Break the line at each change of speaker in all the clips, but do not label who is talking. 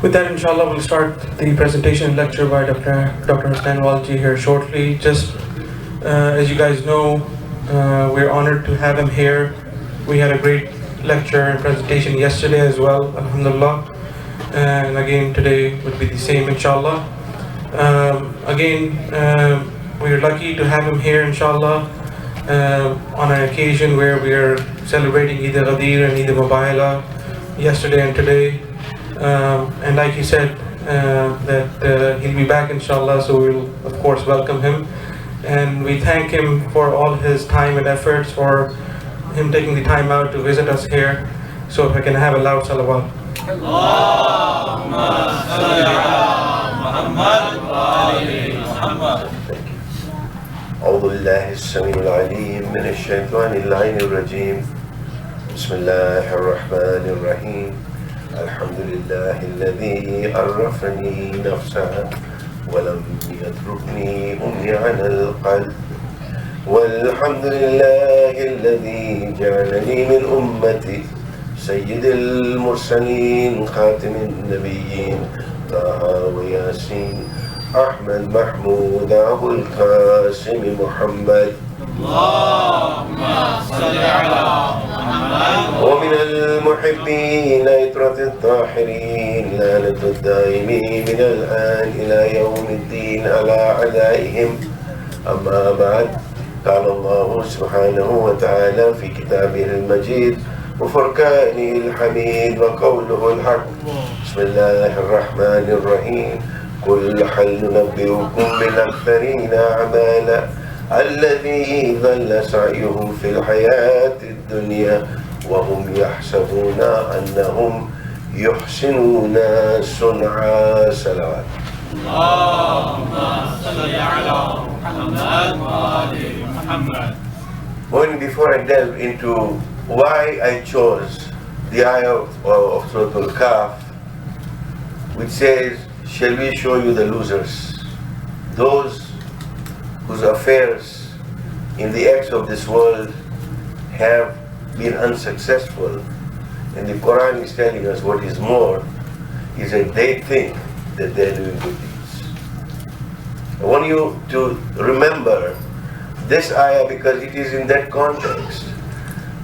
With that, inshallah, we'll start the presentation lecture by Dr. Hasnain Walji here shortly. Just as you guys know, we're honored to have him here. We had a great lecture and presentation yesterday as well, alhamdulillah. And again, today would be the same, inshallah. We're lucky to have him here, inshallah, on an occasion where we are celebrating Eid al-Ghadir and Eid al-Mubahila yesterday and today. And like he said, that he'll be back, inshallah, so we'll, of course, welcome him. And we thank him for all his time and efforts, for him taking the time out to visit us here. So if I can have a loud salawat. Allahumma salli ala Muhammad wa ali Muhammad.
أعوذ بالله السميع العليم من الشيطان اللعين الرجيم. بسم الله الرحمن الرحيم. الحمد لله الذي عرفني نفسه ولم يتركني أمي على القلب. والحمد لله الذي جعلني من أمتي سيد المرسلين خاتم النبيين طه وياسين أحمد محمود أبو القاسم محمد. اللهم صل على محمد. ومن المحبين عترة الطاهرين لعنة الدائمين من الآن إلى يوم الدين على أعدائهم. أما بعد، قال الله سبحانه وتعالى في كتابه المجيد وفرقانه الحميد وقوله الحق. بسم الله الرحمن الرحيم. قل هل ننبئكم بالأخسرين أعمالا الذي ضل سعيه في الحياة الدنيا وهم يحسبون أنهم يحسنون صنعا. صلوات. اللهم صل على محمد وآل محمد. When before I delve into why I chose the ayah of Surah Al-Kahf, which says, shall we show you the losers, those whose affairs in the acts of this world have been unsuccessful. And the Quran is telling us what is more, is that they think that they're doing good deeds. I want you to remember this ayah because it is in that context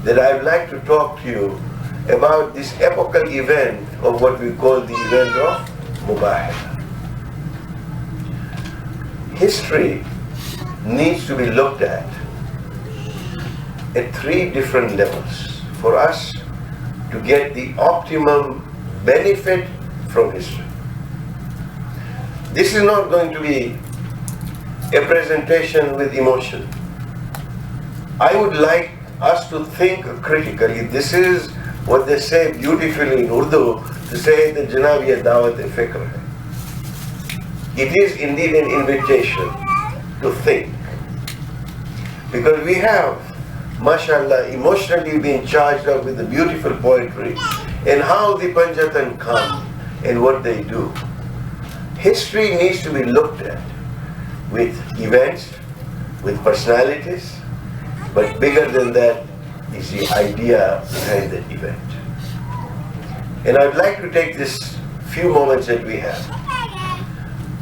that I'd like to talk to you about this epochal event of what we call the event of Mubahila. History needs to be looked at three different levels for us to get the optimum benefit from history. This is not going to be a presentation with emotion. I would like us to think critically. This is what they say beautifully in Urdu, to say that Janab ye dawat e fikr hai. It is indeed an invitation to think. Because we have, mashallah, emotionally been charged up with the beautiful poetry and how the Panjatan come and what they do. History needs to be looked at with events, with personalities, but bigger than that is the idea behind the event. And I'd like to take this few moments that we have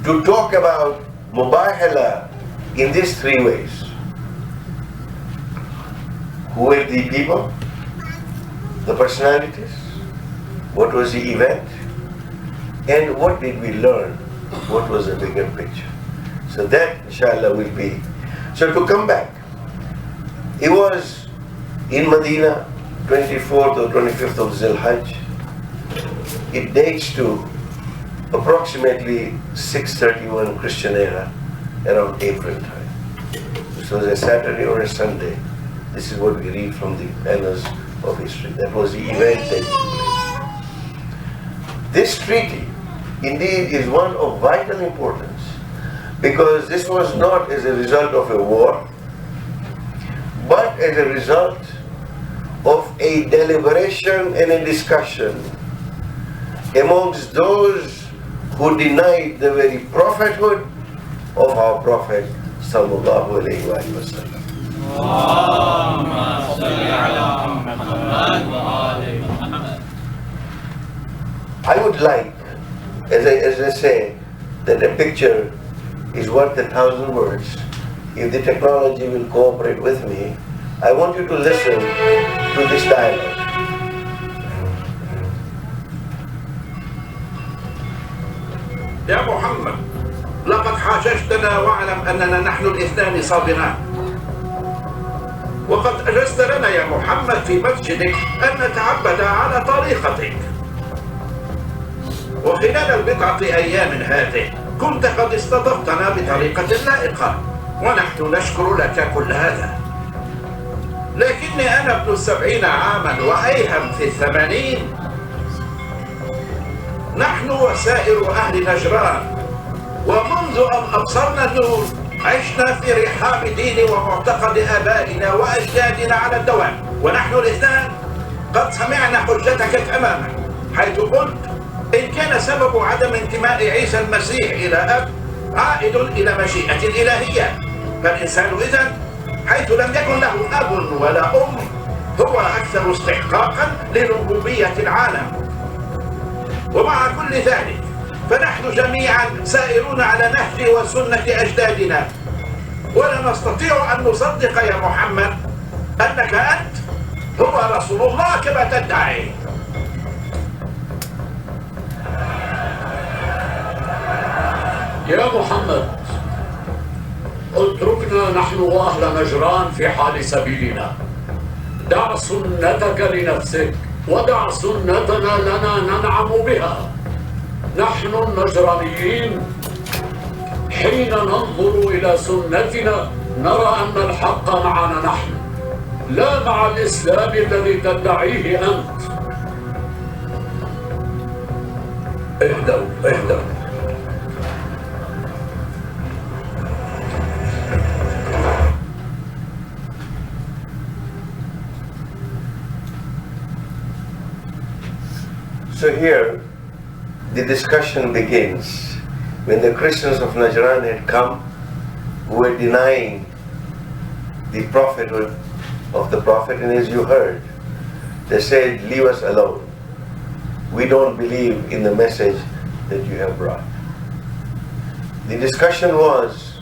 to talk about Mubahila in these three ways. Who were the people? The personalities? What was the event? And what did we learn? What was the bigger picture? So that, inshallah, will be. So to come back, it was in Medina, 24th or 25th of Zil-Hajj. It dates to approximately 631 Christian era, around April time. This was a Saturday or a Sunday. This is what we read from the annals of history. That was the event that took place. This treaty, indeed, is one of vital importance because this was not as a result of a war, but as a result of a deliberation and a discussion amongst those who denied the very prophethood of our Prophet sallallahu alaihi wasallam. I would like as I say, that a picture is worth 1,000 words. If the technology will cooperate with me, I want you to listen to this dialogue.
يا محمد، لقد حاججتنا واعلم أننا نحن الاثنان صابران، وقد أجزت لنا يا محمد في مسجدك أن نتعبد على طريقتك، وخلال البضعة أيام هذه كنت قد استضفتنا بطريقة لائقة، ونحن نشكر لك كل هذا. لكني أنا ابن 70 عاما وأيهم في 80. نحن وسائر أهل نجران، ومنذ أن أبصرنا النور عشنا في رحاب دين ومعتقد آبائنا وأجدادنا على الدوام، ونحن الاثنان قد سمعنا حجتك تماما، حيث قلت إن كان سبب عدم انتماء عيسى المسيح إلى أب عائد إلى مشيئة إلهية، فالإنسان إذن حيث لم يكن له أب ولا أم هو أكثر استحقاقا لربوبية العالم. ومع كل ذلك فنحن جميعا سائرون على نهج وسنة أجدادنا، ولا نستطيع أن نصدق يا محمد أنك أنت هو رسول الله كما تدعي.
يا محمد، اتركنا نحن وأهل نجران في حال سبيلنا. دع سنتك لنفسك ودع سنتنا لنا ننعم بها. نحن النجرانيين حين ننظر إلى سنتنا نرى أن الحق معنا نحن، لا مع الإسلام الذي تدعيه أنت.
اهدوا.
So here, the discussion begins. When the Christians of Najran had come, who were denying the prophethood of the prophet, and as you heard, they said, leave us alone. We don't believe in the message that you have brought. The discussion was,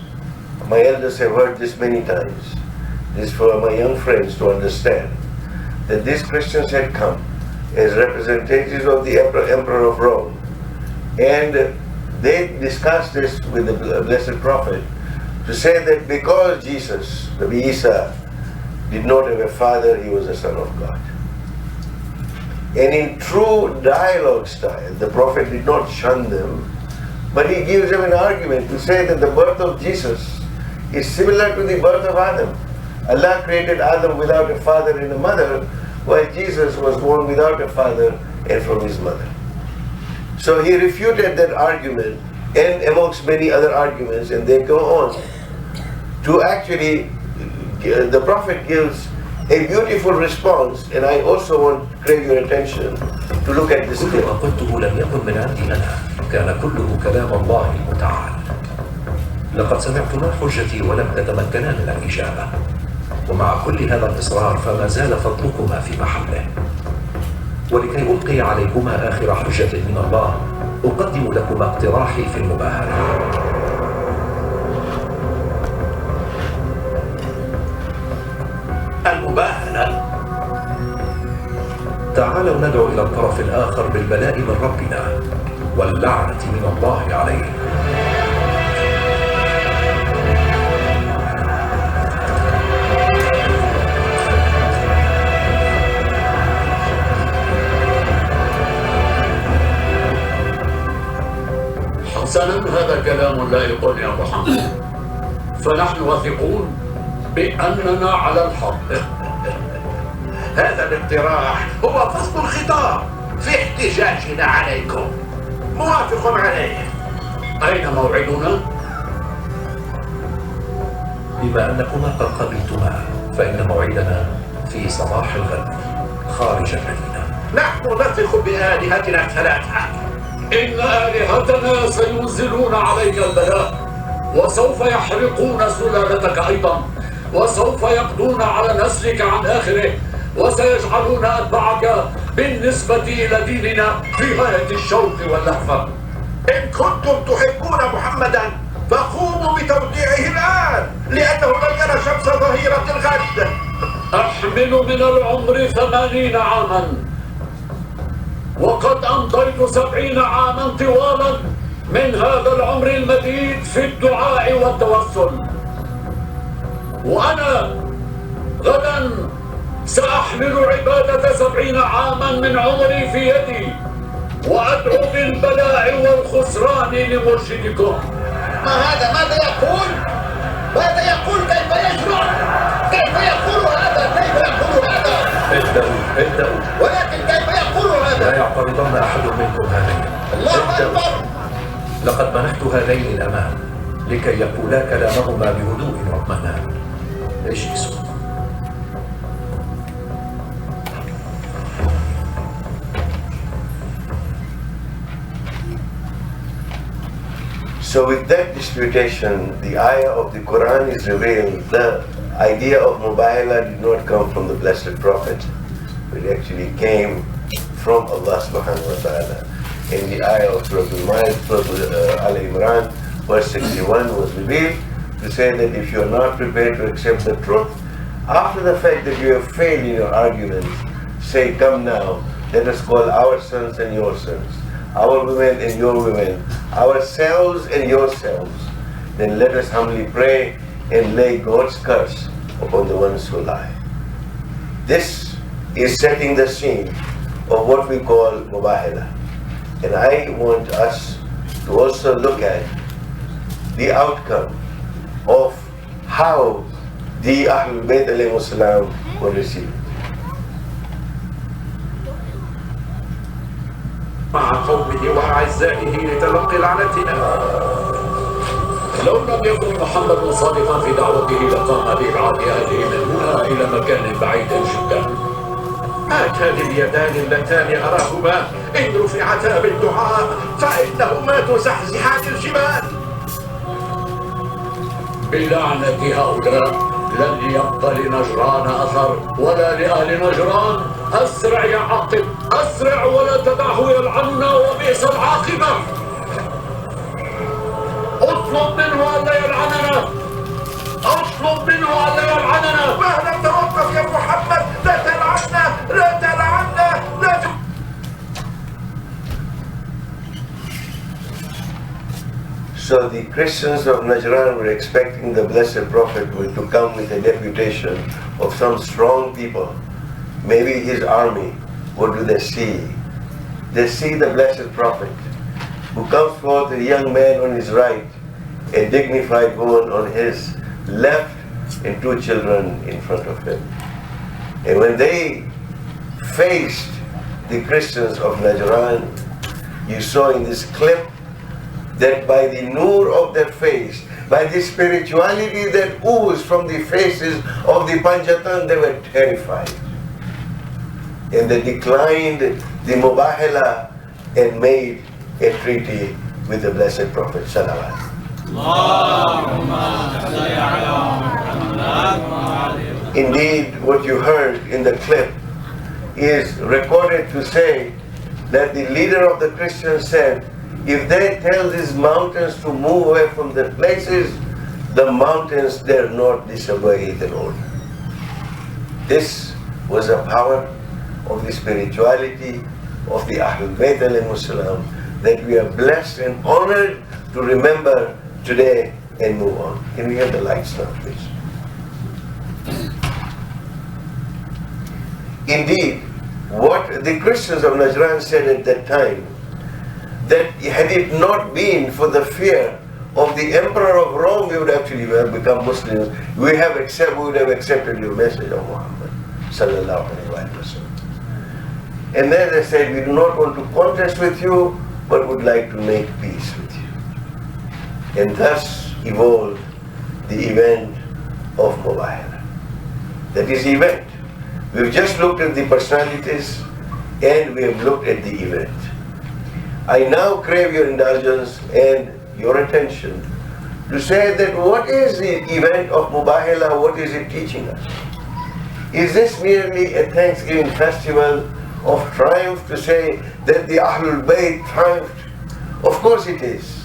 my elders have heard this many times, this is for my young friends to understand, that these Christians had come as representatives of the Emperor of Rome. And they discussed this with the Blessed Prophet to say that because Jesus, Nabi Isa, did not have a father, he was a son of God. And in true dialogue style, the Prophet did not shun them, but he gives them an argument to say that the birth of Jesus is similar to the birth of Adam. Allah created Adam without a father and a mother, while Jesus was born without a father and from his mother. So he refuted that argument and amongst many other arguments, and they go on to actually, the Prophet gives a beautiful response, and I also want to crave your attention to look at this
كل
clip.
ما قلته لم يكن من عندي أنا، كان كله كلام الله المتعال. لقد سمعتما حجتي ولم تتمكنا من الإجابة، ومع كل هذا الإصرار فما زال فضلكما في محله. ولكي ألقي عليكما آخر حجة من الله أقدم لكما اقتراحي في المباهلة.
المباهلة؟
تعالوا ندعو إلى الطرف الآخر بالبلاء من ربنا واللعنة من الله عليه.
حسنا، هذا كلام لائق يا محمد، فنحن واثقون بأننا على الحق.
هذا الاقتراح هو فصل الخطاب في احتجاجنا عليكم، موافق عليه.
أين موعدنا؟
بما أنكما قد قبلتما فإن موعدنا في صباح الغد خارج المدينة.
نحن نثق بآلهتنا الثلاثة.
إن آلهتنا سينزلون عليك البلاء، وسوف يحرقون سلالتك أيضا، وسوف يقضون على نسلك عن آخره، وسيجعلون أتباعك بالنسبة إلى ديننا في غاية الشوق واللهفة.
إن كنتم تحبون محمدا فقوموا بتوديعه الآن لأنه لن يرى شمس ظهيرة الغد.
أحمل من العمر 80 عاما وقد أمضيت 70 عاما طوالا من هذا العمر المديد في الدعاء والتوسل، وأنا غدا سأحمل عبادة 70 عاما من عمري في يدي وأدعو بالبلاء والخسران لمرشدكم.
ما هذا؟ ماذا يقول؟ ماذا يقول؟ كيف يشرع؟ كيف يقول هذا؟ كيف يقول هذا؟
ابدأوا
ولكن كيف يقول هذا؟
لا يعترضن أحد منكم هذين.
الله أكبر.
لقد منحت هذين الأمان لكي يقولا كلامهما بهدوء واطمئنان. اجلسوا.
So with that disputation, the ayah of the Quran is revealed. The idea of Mubahila did not come from the Blessed Prophet. It actually came from Allah subhanahu wa ta'ala. In the ayah of Surah Al-Imran, verse 61 was revealed to say that if you are not prepared to accept the truth, after the fact that you have failed in your arguments, say, come now, let us call our sons and your sons, our women and your women, ourselves and yourselves. Then let us humbly pray and lay God's curse upon the ones who lie. This is setting the scene of what we call Mubahila. And I want us to also look at the outcome of how the Ahlul Bayt alayhi salam were received.
مع قومه وأعزائه لتلقي لعنتنا.
لو لم يكن محمد صادقا في دعوته لقام بإبعاد أهله من هنا إلى مكان بعيد جدا.
هاتان اليدان اللتان أراهما إن رفعتا بالدعاء فإنهما تزحزحان الجبال.
بلعنة هؤلاء لن يبقى لنجران أثر ولا لأهل نجران. أسرع يا عقب، أسرع ولا تدعه يلعننا وبئس العاقبة. اطلب منه ألا يلعننا، اطلب منه ألا يلعننا.
مهلا توقف يا محمد، لا تلعنا، لا تلعنا، لا ت...
So the Christians of Najran were expecting the Blessed Prophet to come with a deputation of some strong people. Maybe his army. What do they see? They see the Blessed Prophet who comes forth, a young man on his right, a dignified woman on his left, and two children in front of him. And when they faced the Christians of Najran, you saw in this clip that by the nur of their face, by the spirituality that oozed from the faces of the Panjatan, they were terrified. And they declined the Mubahila and made a treaty with the Blessed Prophet Sallallahu Indeed, what you heard in the clip is recorded to say that the leader of the Christians said, if they tell these mountains to move away from their places, the mountains dare not disobey the Lord. This was a power of the spirituality of the Ahlul Bayt alayhi salam that we are blessed and honored to remember today and move on. Can we have the lights now, please? Indeed, what the Christians of Najran said at that time, that had it not been for the fear of the Emperor of Rome, we would actually have become Muslims. We would have accepted your message of Muhammad sallallahu alaihi wasallam. And then they said, we do not want to contest with you, but would like to make peace with you. And thus evolved the event of Mubahila. That is the event. We've just looked at the personalities and we have looked at the event. I now crave your indulgence and your attention to say that what is the event of Mubahila, what is it teaching us? Is this merely a Thanksgiving festival of triumph to say that the Ahlul Bayt triumphed? Of course it is.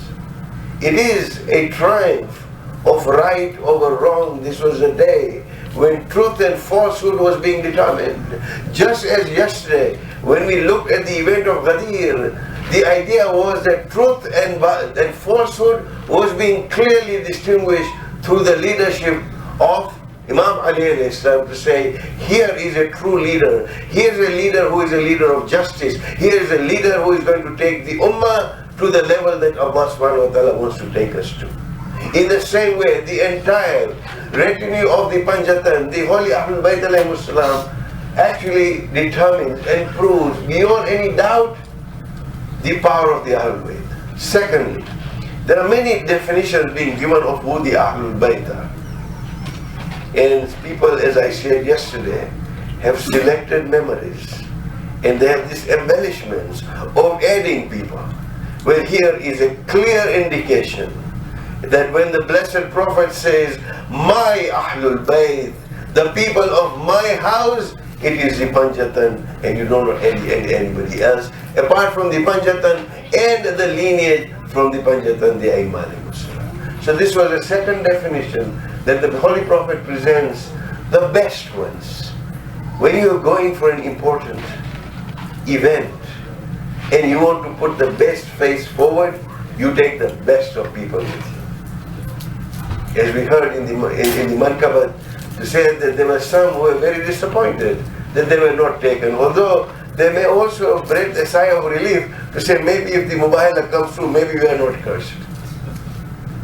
It is a triumph of right over wrong. This was a day when truth and falsehood was being determined. Just as yesterday, when we looked at the event of Ghadir, the idea was that truth and falsehood was being clearly distinguished through the leadership of Imam Ali alayhi salam, to say, here is a true leader. Here is a leader who is a leader of justice. Here is a leader who is going to take the ummah to the level that Allah subhanahu wa ta'ala wants to take us to. In the same way, the entire retinue of the Panjatan, the Holy Ahlul Bayt alayhi salam, actually determines and proves beyond any doubt the power of the Ahlul Bayt. Secondly, there are many definitions being given of who the Ahlul Bayt are. And people, as I said yesterday, have selected memories. And they have these embellishments of adding people. Well, here is a clear indication that when the Blessed Prophet says, my Ahlul Bayt, the people of my house, it is the Panjatan, and you don't know anybody else apart from the Panjatan and the lineage from the Panjatan, the Aimam. So this was a second definition that the Holy Prophet presents, the best ones. When you're going for an important event and you want to put the best face forward, you take the best of people with you. As we heard in the Mankabat, to say that there were some who were very disappointed that they were not taken, although they may also breathe a sigh of relief to say, maybe if the Mubahila comes through, maybe we are not cursed.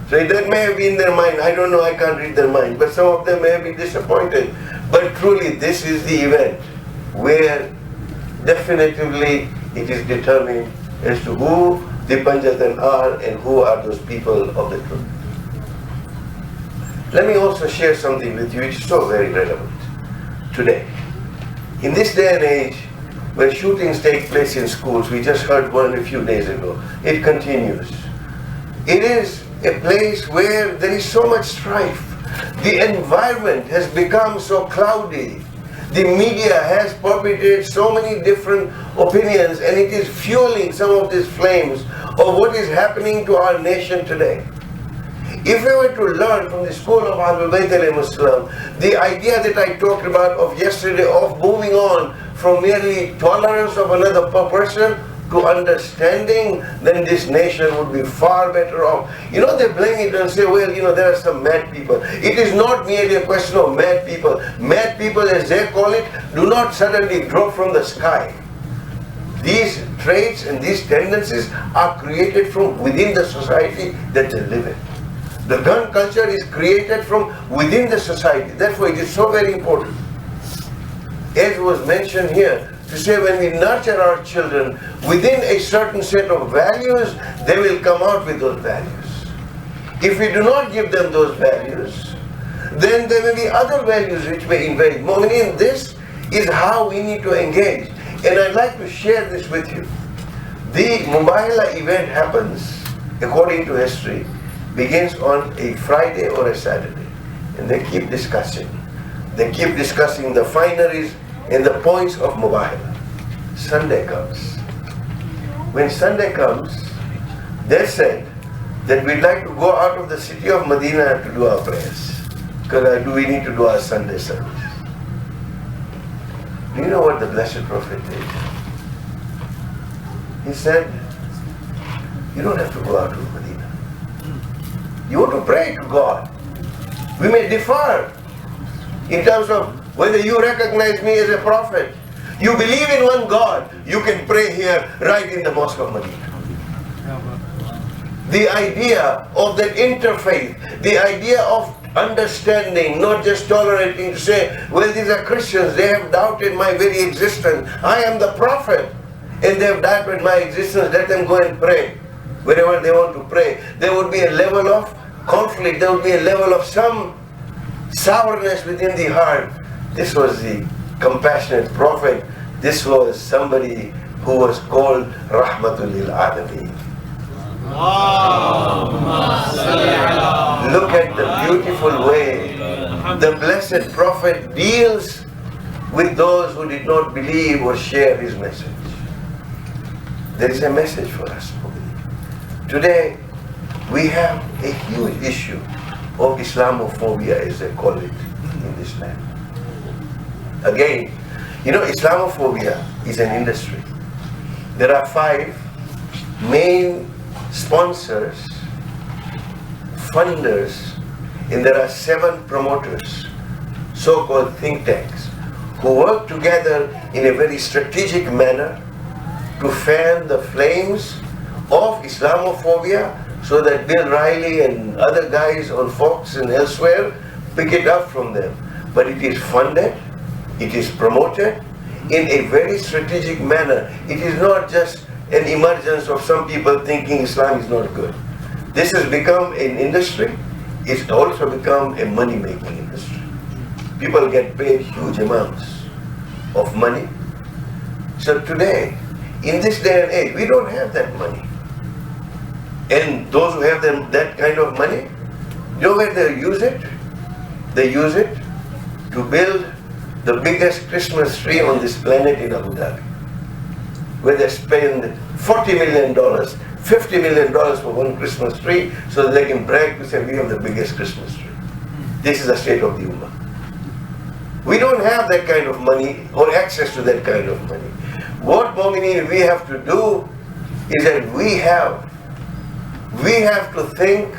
So that may have been their mind. I don't know, I can't read their mind, but some of them may have been disappointed. But truly, this is the event where definitively it is determined as to who the Panjatan are and who are those people of the truth. Let me also share something with you which is so very relevant today. In this day and age, where shootings take place in schools, we just heard one a few days ago, it continues. It is a place where there is so much strife. The environment has become so cloudy. The media has perpetrated so many different opinions, and it is fueling some of these flames of what is happening to our nation today. If we were to learn from the school of Ahlul Bayt alayhi salam, the idea that I talked about of yesterday of moving on from merely tolerance of another person to understanding, then this nation would be far better off. They blame it and say, well, there are some mad people. It is not merely a question of mad people. Mad people, as they call it, do not suddenly drop from the sky. These traits and these tendencies are created from within the society that they live in. The gun culture is created from within the society. Therefore, it is so very important. As was mentioned here, to say when we nurture our children within a certain set of values, they will come out with those values. If we do not give them those values, then there may be other values which may invade. Mu'mineen, this is how we need to engage. And I'd like to share this with you. The Mubahila event happens, according to history, begins on a Friday or a Saturday. And they keep discussing. They keep discussing the fineries and the points of Mubahila. Sunday comes. When Sunday comes, they said that we'd like to go out of the city of Medina to do our prayers. Because we need to do our Sunday service. Do you know what the Blessed Prophet did? He said, you don't have to go out of Medina. You want to pray to God. We may differ in terms of whether you recognize me as a prophet. You believe in one God, you can pray here right in the Mosque of Medina. The idea of that interfaith, the idea of understanding, not just tolerating, to say, well, these are Christians, they have doubted my very existence. I am the prophet, and they have doubted my existence. Let them go and pray wherever they want to pray. There would be a level of conflict, there would be a level of some sourness within the heart. This was the compassionate prophet. This was somebody who was called Rahmatul lil Alameen. Look at the beautiful way the blessed prophet deals with those who did not believe or share his message. There is a message for us. Today, we have a huge issue of Islamophobia, as they call it in this land. Again, Islamophobia is an industry. There are 5 main sponsors, funders, and there are 7 promoters, so-called think tanks, who work together in a very strategic manner to fan the flames of Islamophobia so that Bill Riley and other guys on Fox and elsewhere pick it up from them. But it is funded, it is promoted in a very strategic manner. It is not just an emergence of some people thinking Islam is not good. This has become an industry. It's also become a money-making industry. People get paid huge amounts of money. So today, in this day and age, we don't have that money. And those who have that kind of money, you know where they use it? They use it to build the biggest Christmas tree on this planet in Abu Dhabi, where they spend $40 million, $50 million for one Christmas tree so that they can brag to say we have the biggest Christmas tree. This is the state of the Ummah. We don't have that kind of money or access to that kind of money. What Mu'mineen we have to do is that we have to think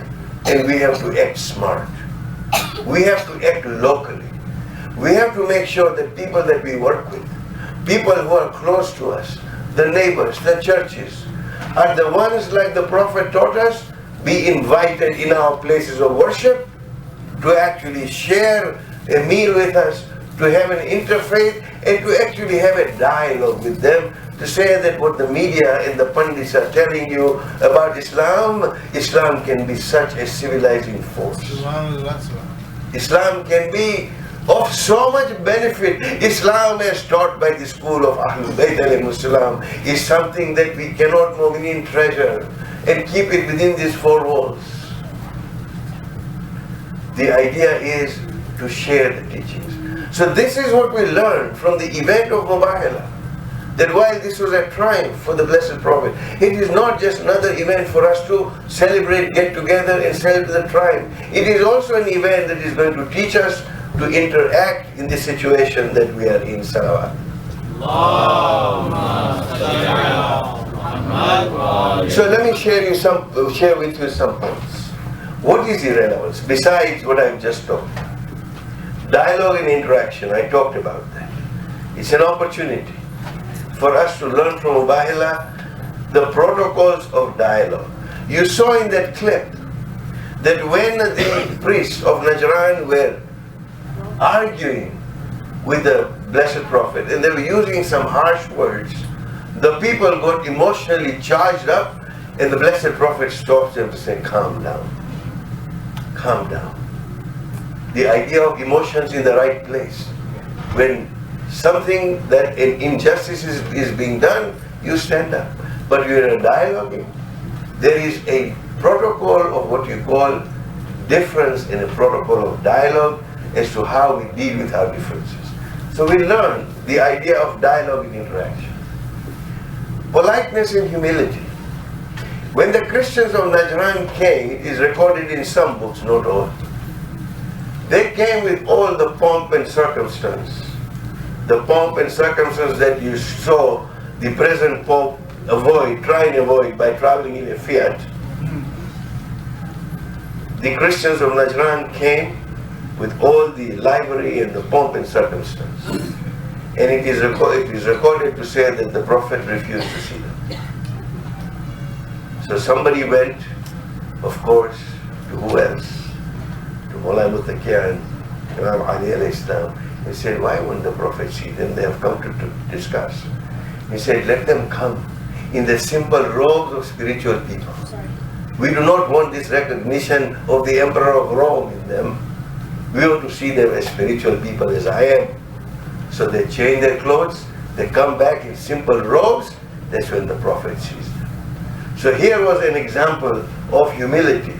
and we have to act smart. We have to act locally. We have to make sure that people that we work with, people who are close to us, the neighbors, the churches, are the ones like the Prophet taught us, be invited in our places of worship to actually share a meal with us, to have an interfaith, and to actually have a dialogue with them, to say that what the media and the pundits are telling you about Islam, Islam can be such a civilizing force. Islam can be of so much benefit. Islam, as taught by the school of Al-Mubahila is something that we cannot Mu'mineen treasure and keep it within these 4 walls. The idea is to share the teachings. So this is what we learned from the event of Mubahila, that while this was a triumph for the Blessed Prophet, it is not just another event for us to celebrate, get together and celebrate the triumph. It is also an event that is going to teach us to interact in the situation that we are in. Salawat. So let me share with you some points. What is irrelevance besides what I've just talked about? Dialogue and interaction, I talked about that. It's an opportunity for us to learn from Mubahila the protocols of dialogue. You saw in that clip that when the priests of Najran were arguing with the Blessed Prophet and they were using some harsh words, the people got emotionally charged up and the Blessed Prophet stops them to say, calm down, calm down. The idea of emotions in the right place. When something that an injustice is being done, you stand up. But we are dialoguing. There is a protocol of what you call difference in a protocol of dialogue as to how we deal with our differences. So we learn the idea of dialogue and interaction. Politeness and humility. When the Christians of Najran came, it is recorded in some books, not all. They came with all the pomp and circumstance. The pomp and circumstance that you saw the present Pope try and avoid by traveling in a Fiat. The Christians of Najran came with all the livery and the pomp and circumstance. And it is recorded to say that the Prophet refused to see them. So somebody went, of course, to who else? To Mullah Mutakiyan, Imam Ali alayhi salam. He said, why won't the Prophet see them? They have come to discuss. He said, let them come in the simple robes of spiritual people. We do not want this recognition of the Emperor of Rome in them. We want to see them as spiritual people as I am. So they change their clothes, they come back in simple robes, that's when the Prophet sees them. So here was an example of humility.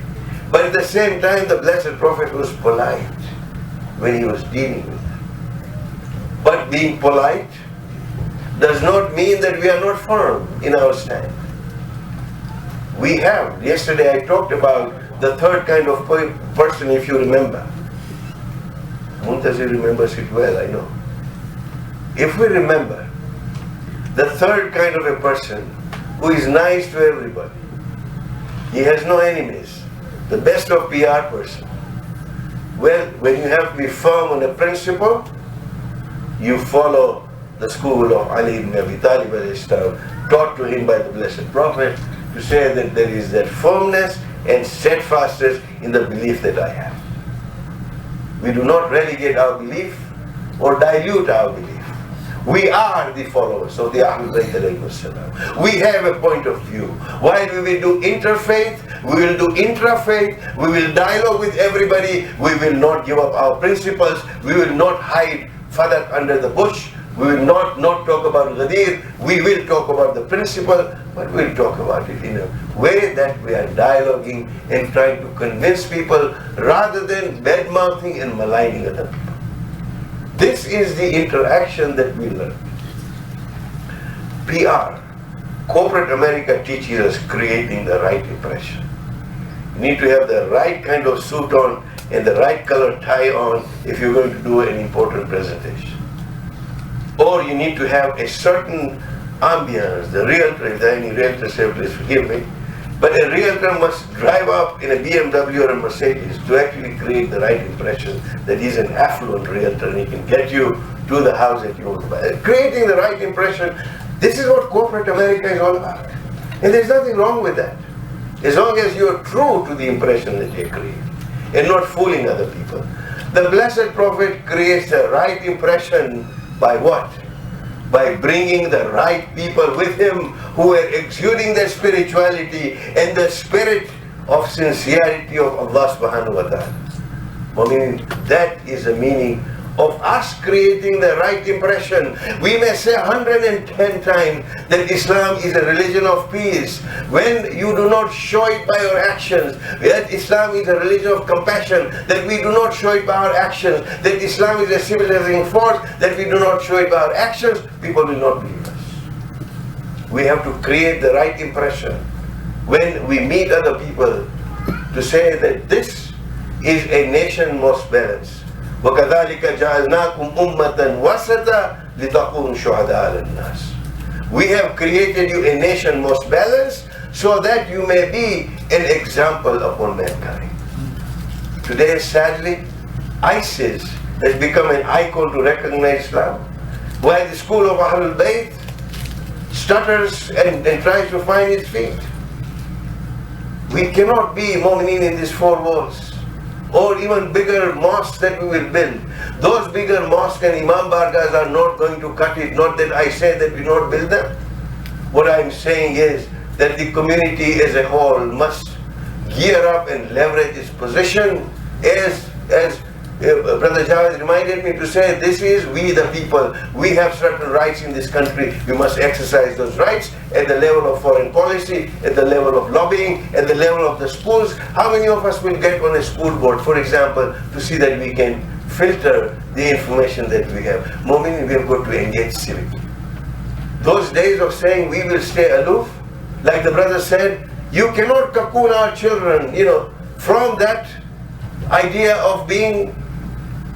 But at the same time, the Blessed Prophet was polite when he was dealing with them. But being polite does not mean that we are not firm in our stand. We have. Yesterday I talked about the third kind of person, if you remember. Muntazir remembers it well, I know. If we remember, the third kind of a person who is nice to everybody, he has no enemies, the best of PR person. Well, when you have to be firm on a principle, you follow the school of Ali ibn Abi Talib taught to him by the Blessed Prophet, to say that there is that firmness and steadfastness in the belief that I have. We do not relegate our belief or dilute our belief. We are the followers of the Ahlul Bayt alayhi salam. We have a point of view. While we will do interfaith, we will do intrafaith, we will dialogue with everybody, we will not give up our principles, we will not hide fadak under the bush, we will not talk about Ghadir, we will talk about the principle, but we will talk about it in a way that we are dialoguing and trying to convince people rather than bad-mouthing and maligning other people. This is the interaction that we learn. PR, corporate America, teaches us creating the right impression. You need to have the right kind of suit on and the right color tie on if you're going to do an important presentation. Or you need to have a certain ambience. The realtor, if there are any realtors here, please forgive me, but a realtor must drive up in a BMW or a Mercedes to actually create the right impression that he's an affluent realtor and he can get you to the house that you want to buy. Creating the right impression, this is what corporate America is all about. And there's nothing wrong with that, as long as you're true to the impression that you create and not fooling other people. The Blessed Prophet creates the right impression by what? By bringing the right people with him who are exuding their spirituality and the spirit of sincerity of Allah subhanahu wa ta'ala. I mean, that is the meaning of us creating the right impression. We may say 110 times that Islam is a religion of peace. When you do not show it by your actions, that Islam is a religion of compassion, that we do not show it by our actions, that Islam is a civilizing force, that we do not show it by our actions, people will not believe us. We have to create the right impression when we meet other people to say that this is a nation most balanced. وَكَذَلِكَ جَعَلْنَاكُمْ أُمَّةً وَسَطًا لِتَكُونُوا شُهَدَاءَ عَلَى النَّاسِ. We have created you a nation most balanced so that you may be an example upon mankind. Today, sadly, ISIS has become an icon to recognize Islam, while the school of Ahlul Bayt stutters and tries to find its feet. We cannot be mu'mineen in these four walls, or even bigger mosques that we will build. Those bigger mosques and Imam Bargas are not going to cut it. Not that I say that we not build them. What I'm saying is that the community as a whole must gear up and leverage its position as Brother Javed reminded me to say, this is we the people. We have certain rights in this country. We must exercise those rights at the level of foreign policy, at the level of lobbying, at the level of the schools. How many of us will get on a school board, for example, to see that we can filter the information that we have? Moment we have got to engage civically. Those days of saying we will stay aloof, like the brother said, you cannot cocoon our children, from that idea of being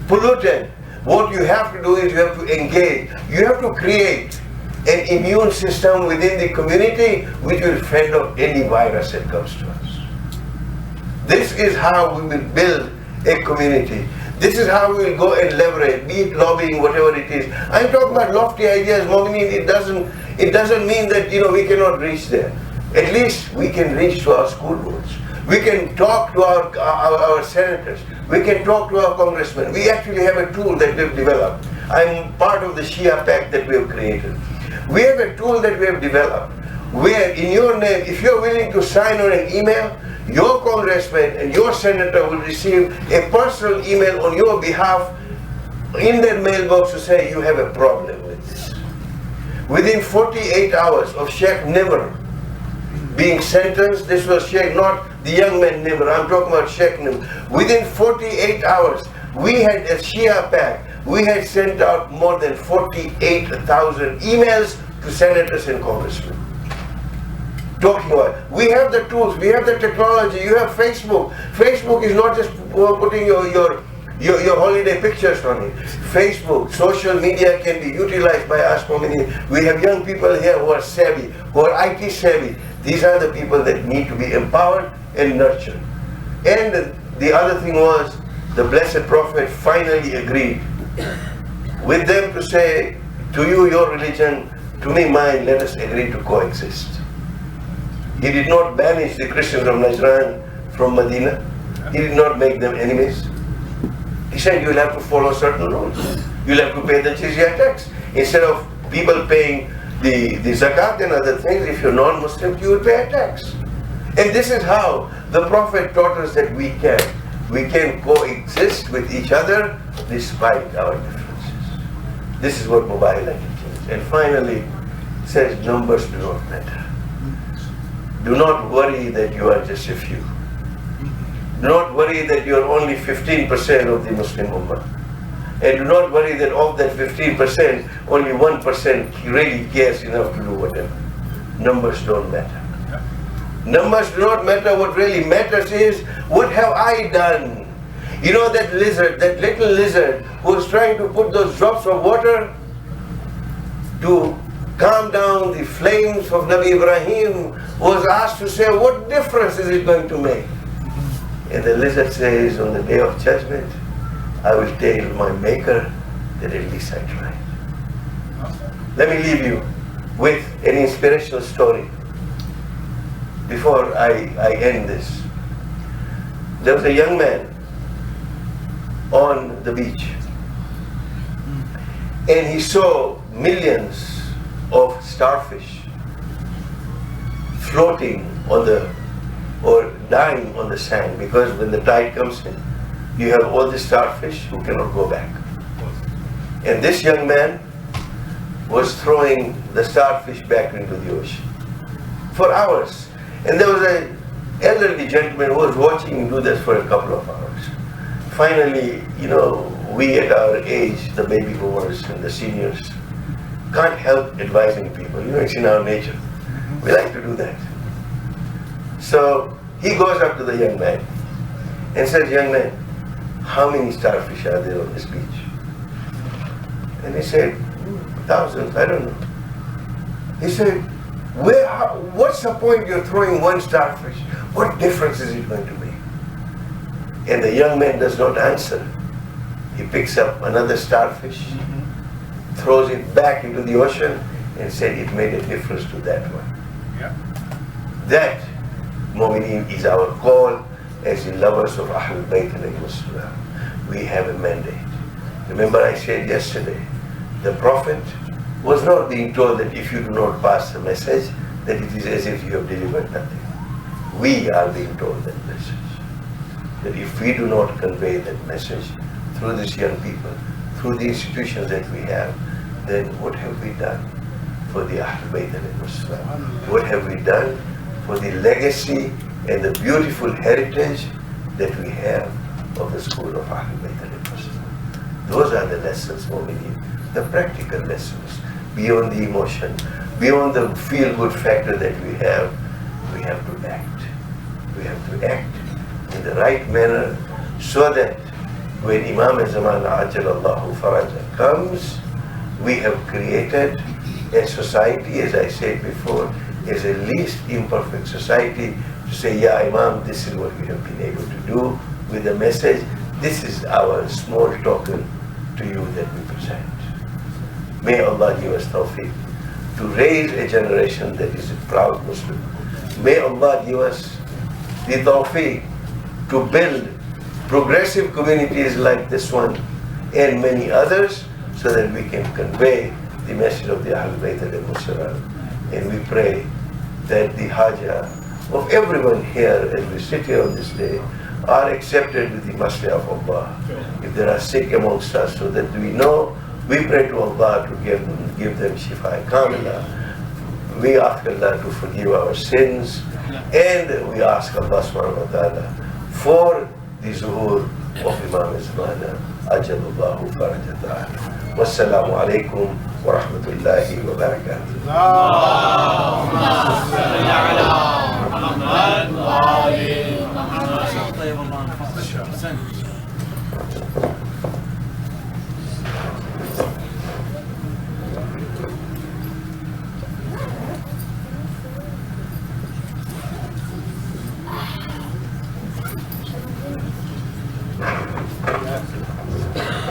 polluted. What you have to do is you have to engage. You have to create an immune system within the community which will fend off any virus that comes to us. This is how we will build a community. This is how we will go and leverage, be it lobbying, whatever it is. I'm talking about lofty ideas, it doesn't mean that we cannot reach there. At least we can reach to our school boards. We can talk to our senators. We can talk to our congressmen. We actually have a tool that we've developed. I'm part of the Shia Pact that we have created. We have a tool that we have developed where in your name, if you're willing to sign on an email, your congressman and your senator will receive a personal email on your behalf in their mailbox to say you have a problem with this. Within 48 hours of Sheikh Nimr being sentenced, this was Sheikh, not the young man Nimr, I'm talking about Sheikh Nimr. Within 48 hours, we had a Shia Pact. We had sent out more than 48,000 emails to senators and congressmen. talking about. We have the tools, we have the technology, you have Facebook. Facebook is not just putting your holiday pictures on it. Facebook, social media can be utilized by us. We have young people here who are savvy, who are IT savvy. These are the people that need to be empowered and nurtured. And the other thing was, the Blessed Prophet finally agreed with them to say, to you your religion, to me mine, let us agree to coexist. He did not banish the Christians of Najran from Medina. He did not make them enemies. He said, you'll have to follow certain rules. You'll have to pay the jizya tax. Instead of people paying the zakat and other things, if you're non-Muslim, you will pay a tax. And this is how the Prophet taught us that we can coexist with each other despite our differences. This is what Mubahila teaches. And finally, it says numbers do not matter. Do not worry that you are just a few. Do not worry that you are only 15% of the Muslim Ummah. And do not worry that of that 15%, only 1% really cares enough to do whatever. Numbers don't matter. Numbers do not matter. What really matters is, what have I done? You know that lizard, that little lizard who was trying to put those drops of water to calm down the flames of Nabi Ibrahim, was asked to say, what difference is it going to make? And the lizard says, on the day of judgment, I will tell my maker that at least I tried. Let me leave you with an inspirational story before I end this. There was a young man on the beach, and he saw millions of starfish floating on the, or dying on the sand, because when the tide comes in, you have all the starfish who cannot go back. And this young man was throwing the starfish back into the ocean for hours. And there was an elderly gentleman who was watching him do this for a couple of hours. Finally, we at our age, the baby boomers and the seniors, can't help advising people. It's in our nature. We like to do that. So he goes up to the young man and says, young man, how many starfish are there on this beach? And he said, thousands, I don't know. He said, what's the point you're throwing one starfish? What difference is it going to make? And the young man does not answer. He picks up another starfish, throws it back into the ocean, and said it made a difference to that one.
Yeah.
That, Mu'mineen, is our call as the lovers of Ahlul Bayt alayhi. We have a mandate. Remember I said yesterday, the Prophet was not being told that if you do not pass the message, that it is as if you have delivered nothing. We are being told that message. That if we do not convey that message through these young people, through the institutions that we have, then what have we done for the Ahlul Bayt alayhi? What have we done for the legacy and the beautiful heritage that we have of the school of Ahlul Bayt alayhi? Those are the lessons, Mu'mineen, the practical lessons, beyond the emotion, beyond the feel-good factor that we have to act. We have to act in the right manner, so that when Imam Zaman Ajalallahu Faraja comes, we have created a society, as I said before, as a least imperfect society, to say, yeah, Imam, this is what we have been able to do with the message. This is our small token to you that we present. May Allah give us tawfiq to raise a generation that is a proud Muslim. May Allah give us the tawfiq to build progressive communities like this one and many others, so that we can convey the message of the Ahlul Bayt alayhi. And we pray that the haja of everyone here as we sit here on this day are accepted with the mercy of Allah. If there are sick amongst us, so that we know, we pray to Allah to give them shifa kamila. We ask Allah to forgive our sins, and we ask Allah subhanahu wa ta'ala for the zuhur of Imam Zaman Ajalallahu Farajatah. والسلام عليكم ورحمة الله وبركاته.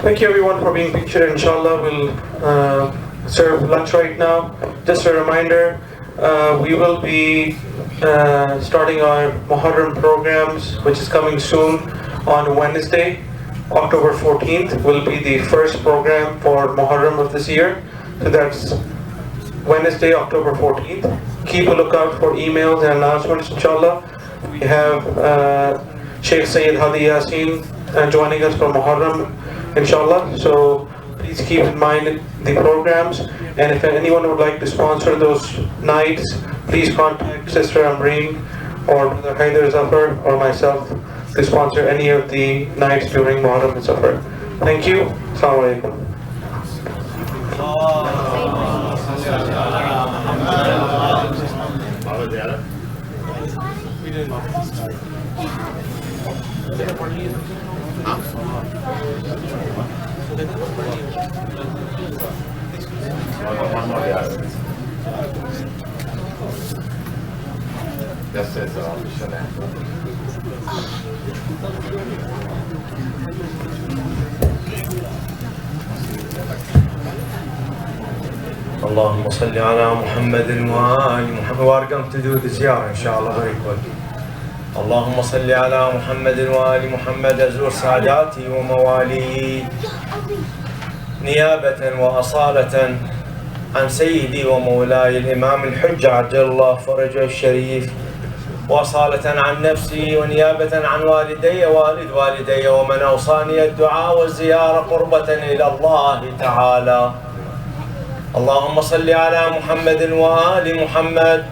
Thank you everyone for being pictured. Inshallah, we'll serve lunch right now. Just a reminder, we will be starting our Muharram programs, which is coming soon on Wednesday, October 14th, will be the first program for Muharram of this year. So that's Wednesday, October 14th. Keep a lookout for emails and announcements, inshallah. We have Sheikh Sayyid Hadi Yasin joining us for Muharram, inshallah. So please keep in mind the programs, and if anyone would like to sponsor those nights, please contact Sister Amreen or Brother Haider Zafar or myself to sponsor any of the nights during Muharram and Safar. Thank you. Assalamu alaikum.
اللهم صل على محمد وآل محمد. وارقم تدود زيارة إن شاء الله بريك والدي. اللهم صل على محمد وآل محمد. أزور ساداتي وموالي نيابة وأصالة عن سيدي ومولاي الإمام الحجة عجل الله فرجه الشريف، وأصالة عن نفسي ونيابة عن والدي والد والدي ومن أوصاني الدعاء والزيارة قربة إلى الله تعالى. اللهم صل على محمد وآل محمد.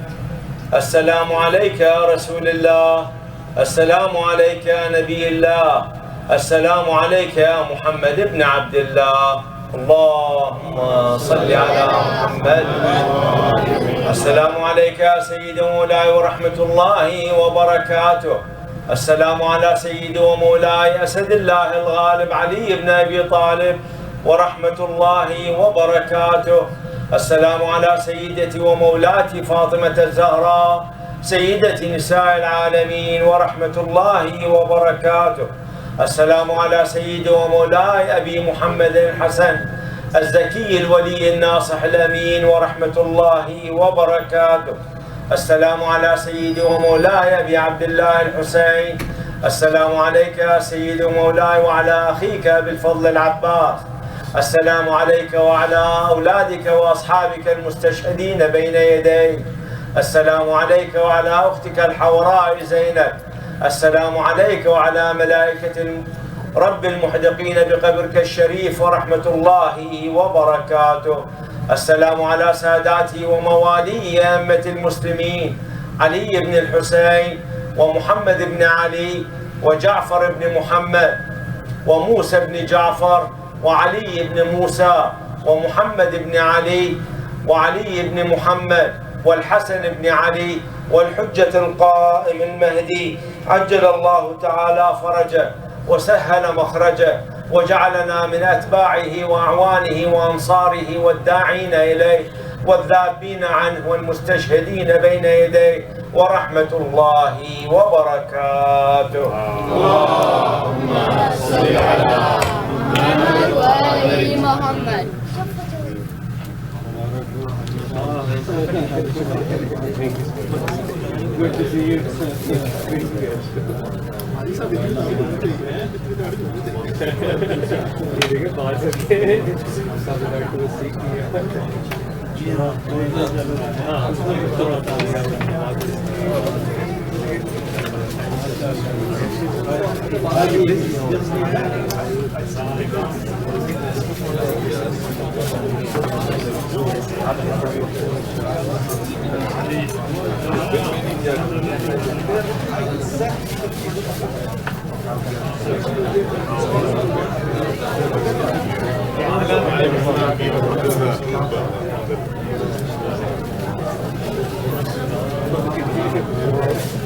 السلام عليك يا رسول الله، السلام عليك يا نبي الله، السلام عليك يا محمد بن عبد الله. اللهم صل على محمد. السلام عليك يا سيدي ومولاي ورحمة الله وبركاته. السلام على سيدي ومولاي أسد الله الغالب علي بن أبي طالب ورحمة الله وبركاته. السلام على سيدتي ومولاتي فاطمة الزهراء سيدة نساء العالمين ورحمة الله وبركاته. السلام على سيدي ومولاي أبي محمد الحسن الزكي الولي الناصح الأمين ورحمة الله وبركاته. السلام على سيدي ومولاي أبي عبد الله الحسين. السلام عليك يا سيدي ومولاي وعلى أخيك بالفضل العباس. السلام عليك وعلى أولادك وأصحابك المستشهدين بين يديك. السلام عليك وعلى أختك الحوراء زينب. السلام عليك وعلى ملائكة رب المحدقين بقبرك الشريف ورحمة الله وبركاته. السلام على ساداتي وموالي أئمة المسلمين علي بن الحسين ومحمد بن علي وجعفر بن محمد وموسى بن جعفر وعلي بن موسى ومحمد بن علي وعلي بن محمد والحسن بن علي والحجة القائم المهدي عجل الله تعالى فرجه وسهل مخرجه وجعلنا من أتباعه وأعوانه وأنصاره والداعين إليه والذابين عنه والمستشهدين بين يديه ورحمة الله وبركاته.
اللهم صل على محمد وآل محمد.
Good to see you. Thank you.